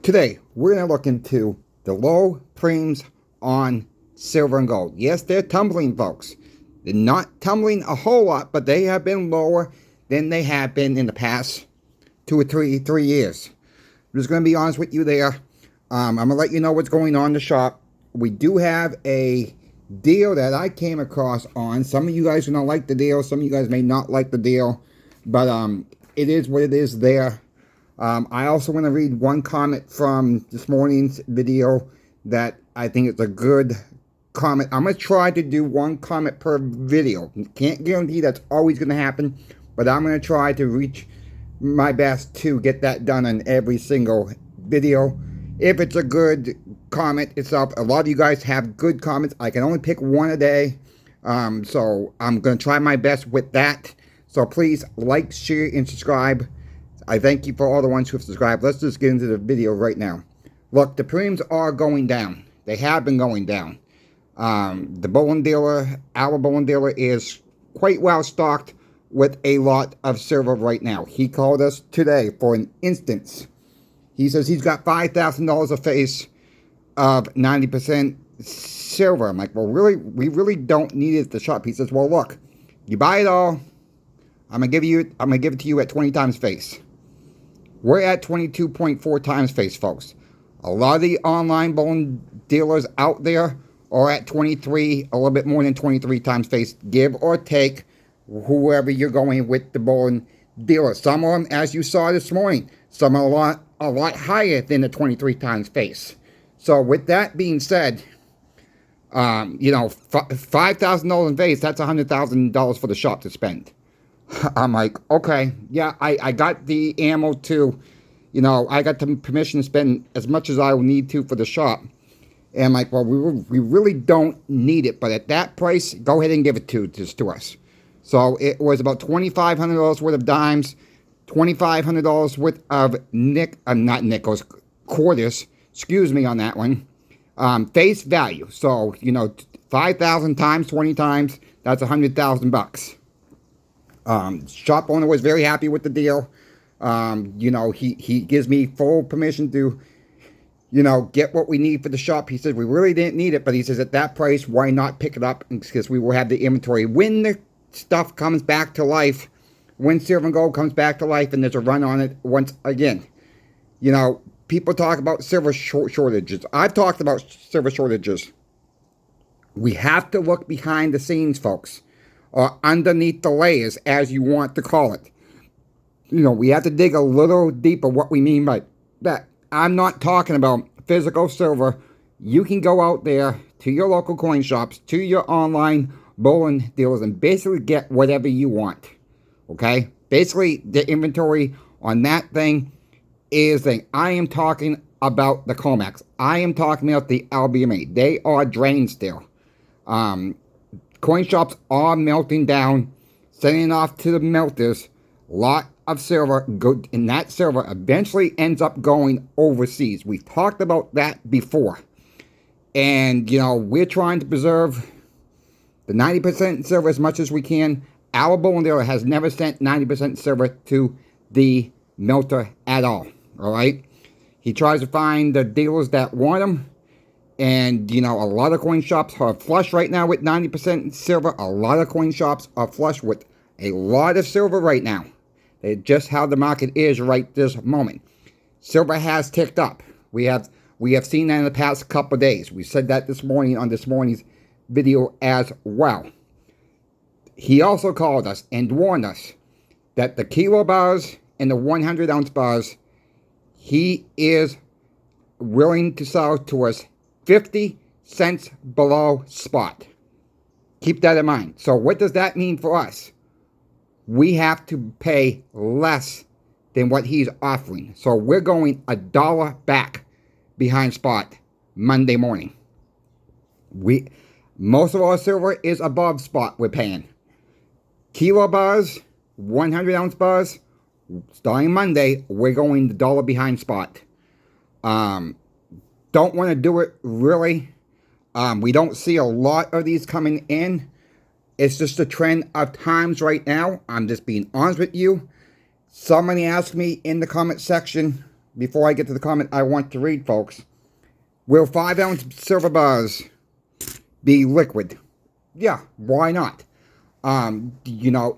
Today, we're going to look into the low premiums on silver and gold. Yes, they're tumbling, folks. They're not tumbling a whole lot, but they have been lower than they have been in the past 2 or 3 years. I'm just going to be honest with you there. I'm going to let you know what's going on in the shop. We do have a deal that I came across on. Some of you guys are going to like the deal. Some of you guys may not like the deal. But it is what it is there. I also want to read one comment from this morning's video that I think it's a good comment. I'm going to try to do one comment per video. Can't guarantee that's always going to happen, but I'm going to try to reach my best to get that done on every single video. If it's a good comment itself, a lot of you guys have good comments. I can only pick one a day, so I'm going to try my best with that. So please like, share, and subscribe. I thank you for all the ones who have subscribed. Let's just get into the video right now. Look, the premiums are going down. They have been going down. The bullion dealer, our bullion dealer, is quite well stocked with a lot of silver right now. He called us today for an instance. He says he's got $5,000 a face of 90% silver. I'm like, well, really, we really don't need it at the shop. He says, well, look, you buy it all. I'm gonna give it to you at 20 times face. We're at 22.4 times face, folks. A lot of the online bullion dealers out there are at 23, a little bit more than 23 times face, give or take, whoever you're going with the bullion dealer. Some of them, as you saw this morning, some are a lot higher than the 23 times face. So with that being said, you know, $5,000 in face, that's $100,000 for the shop to spend. I'm like, okay, yeah, I got the ammo to, you know, I got the permission to spend as much as I will need to for the shop. And I'm like, well, we really don't need it. But at that price, go ahead and give it to us. So it was about $2,500 worth of dimes, $2,500 worth of not nickels, quarters, excuse me on that one, face value. So, you know, 5,000 times 20 times, that's $100,000. Shop owner was very happy with the deal. You know, he gives me full permission to, you know, get what we need for the shop. He said we really didn't need it, but he says at that price, why not pick it up? Because we will have the inventory when the stuff comes back to life, when silver and gold comes back to life, and there's a run on it once again. You know, people talk about silver shortages. I've talked about silver shortages. We have to look behind the scenes, folks. Or underneath the layers, as you want to call it. You know, we have to dig a little deeper what we mean by that. I'm not talking about physical silver. You can go out there to your local coin shops, to your online bullion dealers, and basically get whatever you want. Okay? Basically, the inventory on that thing is that I am talking about the COMEX. I am talking about the LBMA. They are drained still. Coin shops are melting down, sending off to the melters. A lot of silver, and that silver eventually ends up going overseas. We've talked about that before. And, you know, we're trying to preserve the 90% silver as much as we can. Our bullion dealer has never sent 90% silver to the melter at all. All right? He tries to find the dealers that want them. And, you know, a lot of coin shops are flush right now with 90% silver. A lot of coin shops are flush with a lot of silver right now. It's just how the market is right this moment. Silver has ticked up. We have seen that in the past couple of days. We said that this morning on this morning's video as well. He also called us and warned us that the kilo bars and the 100-ounce bars, he is willing to sell to us 50 cents below spot. Keep that in mind. So what does that mean for us? We have to pay less than what he's offering. So we're going $1 back behind spot Monday morning. Most of our silver is above spot we're paying. Kilo bars, 100-ounce bars, starting Monday, we're going $1 behind spot. Don't want to do it, really. We don't see a lot of these coming in. It's just a trend of times right now. I'm just being honest with you. Somebody asked me in the comment section, before I get to the comment I want to read, folks. Will 5-ounce silver bars be liquid? Yeah, why not? You know,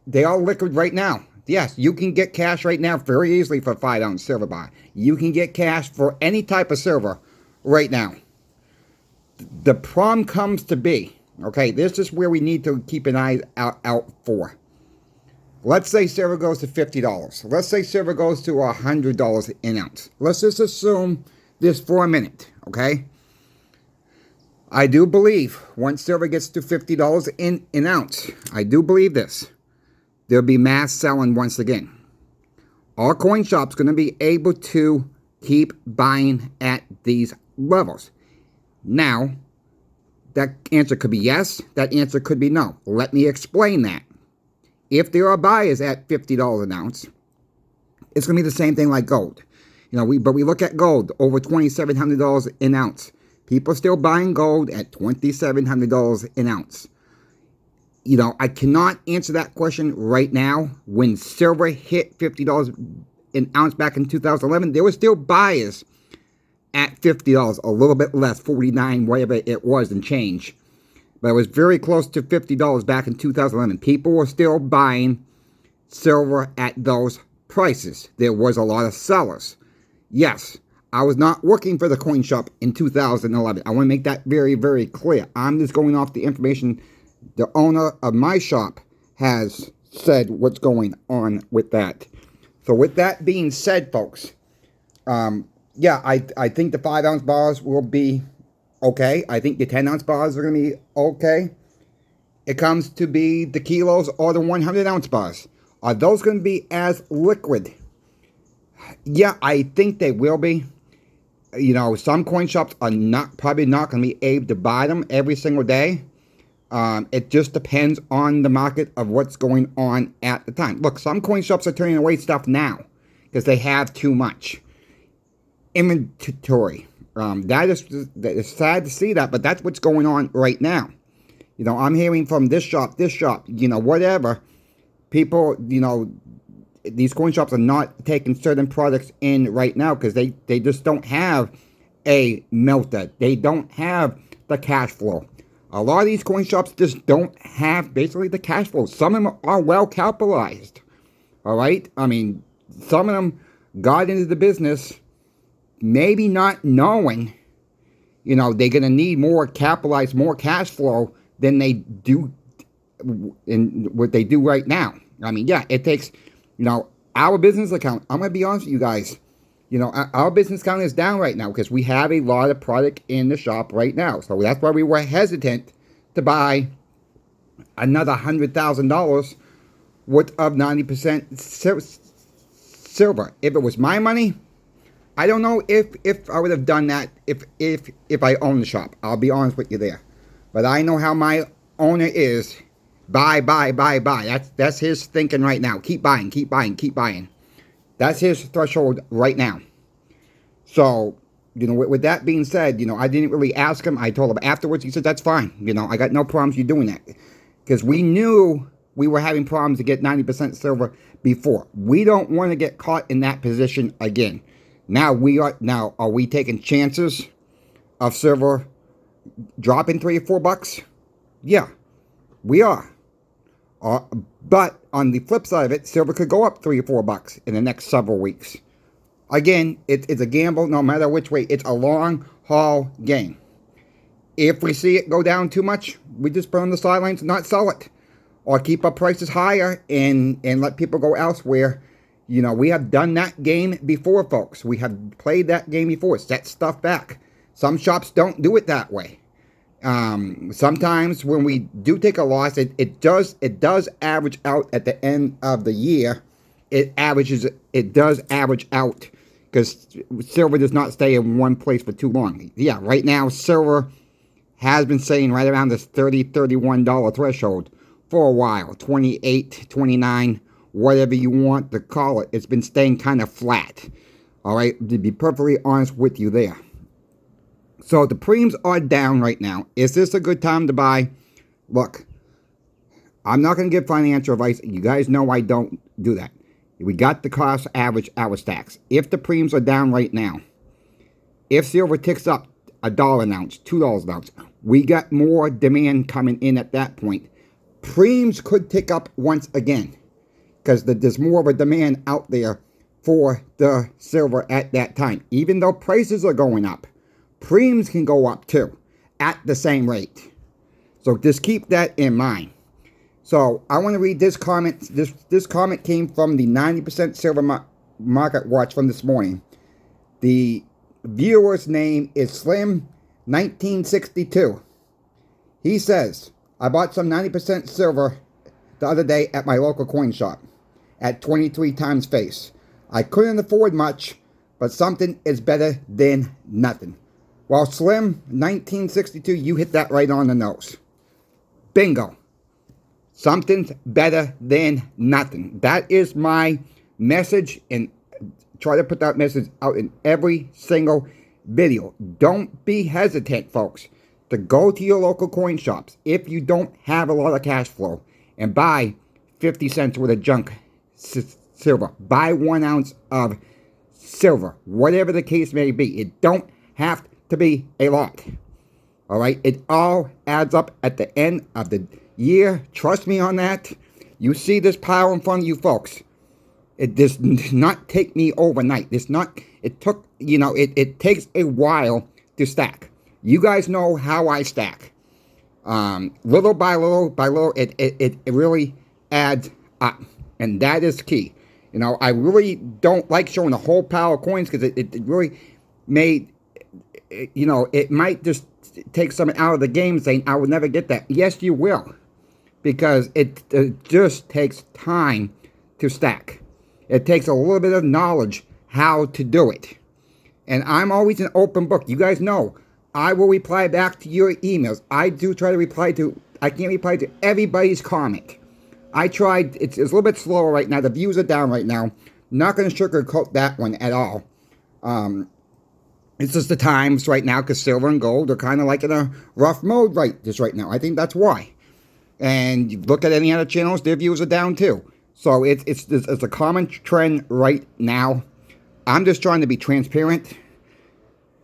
they are liquid right now. Yes, you can get cash right now very easily for a 5-ounce silver bar. You can get cash for any type of silver right now. The problem comes to be, okay, this is where we need to keep an eye out for. Let's say silver goes to $50. Let's say silver goes to $100 an ounce. Let's just assume this for a minute, okay? I do believe once silver gets to $50 an ounce, I do believe this, there'll be mass selling once again. All coin shops going to be able to keep buying at these levels. Now, that answer could be yes, that answer could be no. Let me explain that. If there are buyers at $50 an ounce, it's going to be the same thing like gold. You know, but we look at gold, over $2,700 an ounce. People are still buying gold at $2,700 an ounce. You know, I cannot answer that question right now. When silver hit $50 an ounce back in 2011, there were still buyers at $50, a little bit less, 49, whatever it was and change. But it was very close to $50 back in 2011. People were still buying silver at those prices. There was a lot of sellers. Yes, I was not working for the coin shop in 2011. I want to make that very, very clear. I'm just going off the information the owner of my shop has said what's going on with that. So with that being said, folks, yeah, I think the 5-ounce bars will be okay. I think the 10-ounce bars are going to be okay. It comes to be the kilos or the 100-ounce bars. Are those going to be as liquid? Yeah, I think they will be. You know, some coin shops are probably not going to be able to buy them every single day. It just depends on the market of what's going on at the time. Look, some coin shops are turning away stuff now because they have too much inventory. That is sad to see that, but that's what's going on right now. You know, I'm hearing from this shop, you know, whatever. People, you know, these coin shops are not taking certain products in right now because they just don't have a melter. They don't have the cash flow. A lot of these coin shops just don't have basically the cash flow. Some of them are well capitalized. All right? I mean, some of them got into the business maybe not knowing, you know, they're going to need more capitalized, more cash flow than they do in what they do right now. I mean, yeah, it takes, you know, our business account. I'm going to be honest with you guys. You know, our business account is down right now because we have a lot of product in the shop right now. So that's why we were hesitant to buy another $100,000 worth of 90% silver. If it was my money, I don't know if I would have done that if I owned the shop. I'll be honest with you there. But I know how my owner is. Buy. That's his thinking right now. Keep buying. That's his threshold right now. So, you know, with that being said, you know, I didn't really ask him. I told him afterwards. He said, that's fine. You know, I got no problems you doing that. Because we knew we were having problems to get 90% silver before. We don't want to get caught in that position again. Now, are we taking chances of silver dropping $3 or $4? Yeah, we are. But on the flip side of it, silver could go up $3 or $4 in the next several weeks. Again, it's a gamble no matter which way. It's a long haul game. If we see it go down too much, we just put on the sidelines and not sell it. Or keep our prices higher and let people go elsewhere. You know, we have done that game before, folks. We have played that game before. Set stuff back. Some shops don't do it that way. Sometimes when we do take a loss, it does average out at the end of the year. It does average out because silver does not stay in one place for too long. Yeah, right now silver has been staying right around this $30, $31 threshold for a while. 28, 29, whatever you want to call it. It's been staying kind of flat. All right, to be perfectly honest with you there. So the premiums are down right now. Is this a good time to buy? Look, I'm not going to give financial advice. You guys know I don't do that. We got the cost average hour stacks. If the premiums are down right now, if silver ticks up $1 an ounce, $2 an ounce, we got more demand coming in at that point. Premiums could tick up once again because there's more of a demand out there for the silver at that time. Even though prices are going up, premiums can go up too at the same rate. So just keep that in mind. So I want to read this comment. This comment came from the 90% Silver Market Watch from this morning. The viewer's name is Slim1962. He says, I bought some 90% silver the other day at my local coin shop at 23 times face. I couldn't afford much, but something is better than nothing. Well, Slim1962, you hit that right on the nose. Bingo. Something's better than nothing. That is my message, and try to put that message out in every single video. Don't be hesitant, folks, to go to your local coin shops if you don't have a lot of cash flow and buy 50 cents worth of junk silver. Buy 1 ounce of silver, whatever the case may be. It don't have to be a lot. All right? It all adds up at the end of the year. Trust me on that. You see this pile in front of you, folks. It does not take me overnight. It took, it takes a while to stack. You guys know how I stack. Little by little, it really adds up. And that is key. I really don't like showing a whole pile of coins because it really made, it might just take something out of the game saying, I will never get that. Yes, you will. Because it just takes time to stack. It takes a little bit of knowledge how to do it. And I'm always an open book. You guys know, I will reply back to your emails. I do try to I can't reply to everybody's comment. I tried, it's a little bit slower right now. The views are down right now. Not going to sugarcoat that one at all. It's just the times right now because silver and gold are kind of like in a rough mode right now. I think that's why. And you look at any other channels, their views are down too. So it's a common trend right now. I'm just trying to be transparent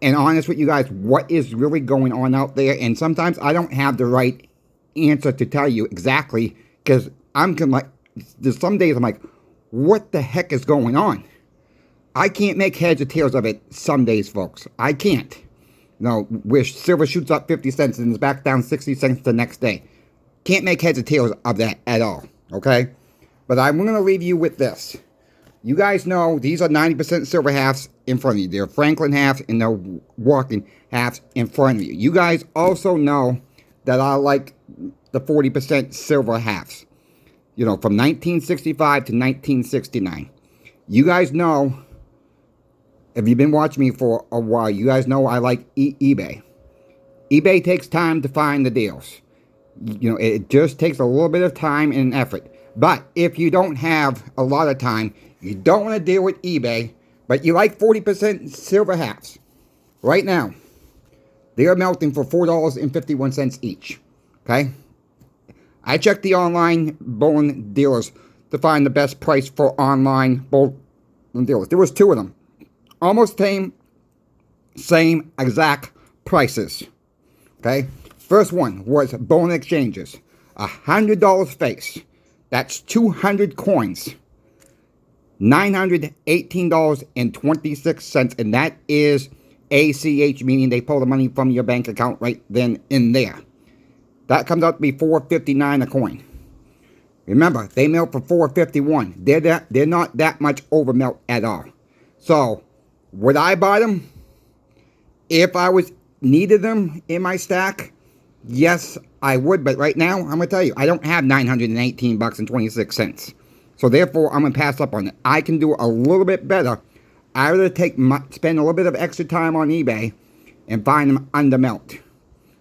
and honest with you guys what is really going on out there. And sometimes I don't have the right answer to tell you exactly because there's some days I'm like, what the heck is going on? I can't make heads or tails of it some days, folks. I can't. Where silver shoots up 50 cents and is back down 60 cents the next day. Can't make heads or tails of that at all, okay? But I'm going to leave you with this. You guys know these are 90% silver halves in front of you. They're Franklin halves and they're walking halves in front of you. You guys also know that I like the 40% silver halves. From 1965 to 1969. You guys know, if you've been watching me for a while, you guys know I like eBay. eBay takes time to find the deals. It just takes a little bit of time and effort. But if you don't have a lot of time, you don't want to deal with eBay, but you like 40% silver halves. Right now, they are melting for $4.51 each. Okay? I checked the online bullion dealers to find the best price for online bullion dealers. There was 2 of them. Almost same exact prices. Okay? First one was bullion exchanges. $100 face. That's 200 coins. $918.26. And that is ACH, meaning they pull the money from your bank account right then and there. That comes out to be $4.59 a coin. Remember, they melt for $4.51. They're not that much over melt at all. So, would I buy them? If I needed them in my stack, yes, I would. But right now, I'm going to tell you, I don't have $918.26. So therefore, I'm going to pass up on it. I can do a little bit better. I would spend a little bit of extra time on eBay and find them under melt.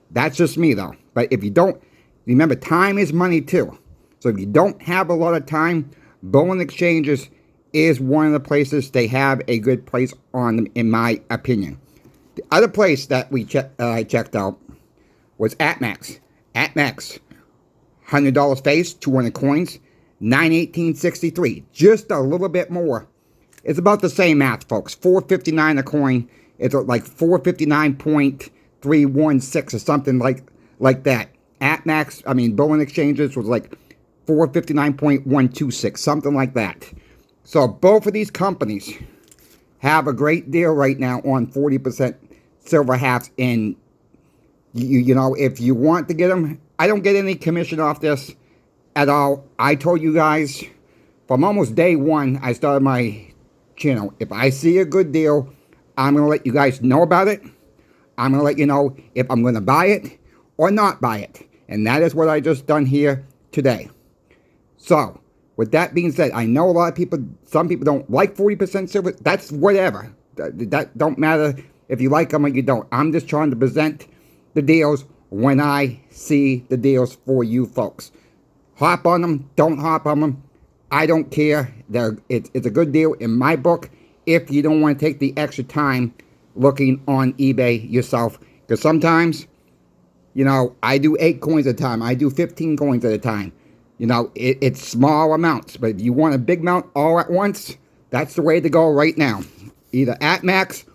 That's just me, though. But if you don't, remember, time is money, too. So if you don't have a lot of time, bullion exchanges is one of the places they have a good price on them, in my opinion. The other place that I checked out was ATMAX. ATMAX, $100 face, 200 coins. 918.63. Just a little bit more. It's about the same math, folks. $4.59 a coin. It's like 459.316 or something like that. At max, I mean, Bowen Exchanges was like 459.126, something like that. So both of these companies have a great deal right now on 40% silver halves. And you know, if you want to get them, I don't get any commission off this at all. I told you guys from almost day one I started my channel, if I see a good deal, I'm going to let you guys know about it. I'm going to let you know if I'm going to buy it or not buy it. And that is what I just done here today. So, with that being said, I know a lot of people, some people don't like 40% silver. That's whatever. That don't matter if you like them or you don't. I'm just trying to present the deals when I see the deals for you folks. Hop on them, don't hop on them. I don't care. It's a good deal in my book if you don't want to take the extra time looking on eBay yourself. Because sometimes, you know, I do 8 coins at a time. I do 15 coins at a time. You know, it's small amounts. But if you want a big amount all at once, that's the way to go right now. Either at max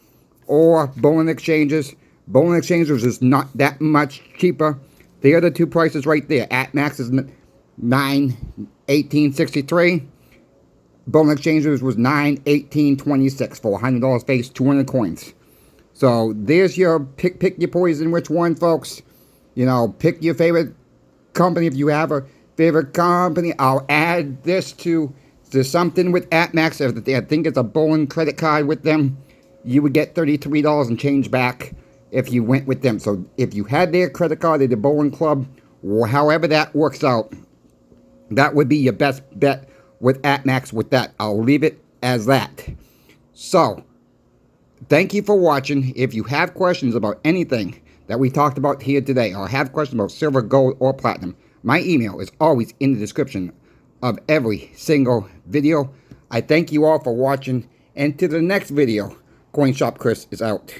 or Bowen Exchanges. Bowen Exchanges is not that much cheaper. The other two prices right there. At max is $918.63. Bowen Exchanges was $918.26 for $100 face, 200 coins. So there's your pick your poison. Which one, folks? You know, pick your favorite company if you have a favorite company. I'll add this to something with AtMax. I think it's a Bowen credit card with them. You would get $33 and change back if you went with them. So if you had their credit card at the Bowen Club, or however that works out, that would be your best bet with AtMax with that. I'll leave it as that. So, thank you for watching. If you have questions about anything that we talked about here today, or have questions about silver, gold, or platinum, my email is always in the description of every single video. I thank you all for watching, and to the next video, Coin Shop Chris is out.